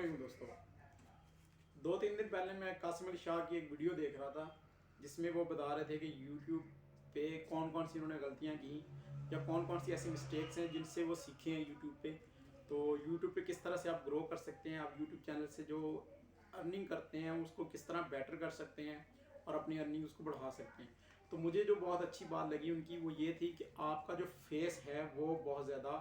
वालेकुम दोस्तों। 2-3 दिन पहले मैं कासिम अली शाह की एक वीडियो देख रहा था जिसमें वो बता रहे थे कि यूट्यूब पे कौन कौन सी उन्होंने गलतियां की या कौन कौन सी ऐसी मिस्टेक्स हैं जिनसे वो सीखे हैं यूट्यूब पे। तो यूट्यूब पे किस तरह से आप ग्रो कर सकते हैं, आप यूट्यूब चैनल से जो अर्निंग करते हैं उसको किस तरह बेटर कर सकते हैं और अपनी अर्निंग उसको बढ़ा सकते हैं। तो मुझे जो बहुत अच्छी बात लगी उनकी वो ये थी कि आपका जो फेस है वो बहुत ज़्यादा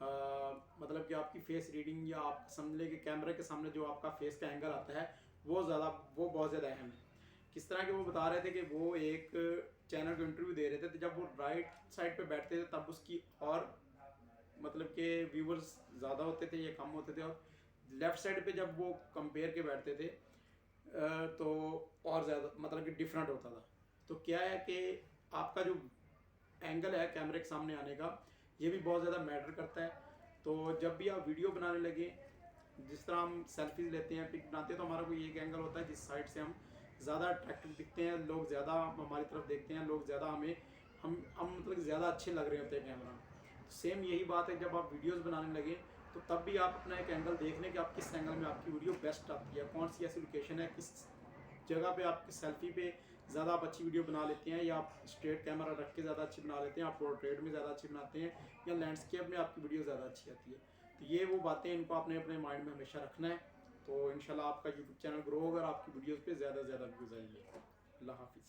मतलब कि आपकी फेस रीडिंग या आप समझ लें कि कैमरे के सामने जो आपका फेस का एंगल आता है वो बहुत ज़्यादा अहम है। किस तरह के वो बता रहे थे कि वो एक चैनल को इंटरव्यू दे रहे थे, तो जब वो राइट साइड पे बैठते थे तब उसकी और मतलब के व्यूवर्स ज़्यादा होते थे या कम होते थे, और लेफ़्ट साइड पे जब वो कंपेयर के बैठते थे तो और ज़्यादा मतलब कि डिफरेंट होता था। तो क्या है कि आपका जो एंगल है कैमरे के सामने आने का, ये भी बहुत ज़्यादा मैटर करता है। तो जब भी आप वीडियो बनाने लगे, जिस तरह हम सेल्फीज लेते हैं, पिक बनाते हैं, तो हमारा कोई एक एंगल होता है जिस साइड से हम ज़्यादा अट्रैक्टिव दिखते हैं, लोग ज़्यादा हमारी तरफ देखते हैं, लोग ज़्यादा हमें हम मतलब ज़्यादा अच्छे लग रहे होते हैं कैमरा में। तो सेम यही बात है, जब आप वीडियोज़ बनाने लगे तो तब भी आप अपना एक एंगल देख लें कि आप किस एंगल में आपकी वीडियो बेस्ट आती है, कौन सी ऐसी लोकेशन है, किस जगह पे आपकी सेल्फी पे ज़्यादा आप अच्छी वीडियो बना लेते हैं, या आप स्ट्रेट कैमरा रख के ज़्यादा अच्छी बना लेते हैं, आप पोर्ट्रेट में ज़्यादा अच्छी बनाते हैं, या लैंडस्केप में आपकी वीडियो ज़्यादा अच्छी आती है। तो ये वो बातें इनको आपने अपने माइंड में हमेशा रखना है। तो इंशाल्लाह आपका यूट्यूब चैनल ग्रो होगा और आपकी वीडियोज़ पे ज़्यादा से ज़्यादा व्यूज़ आएंगे। अल्लाह हाफिज़।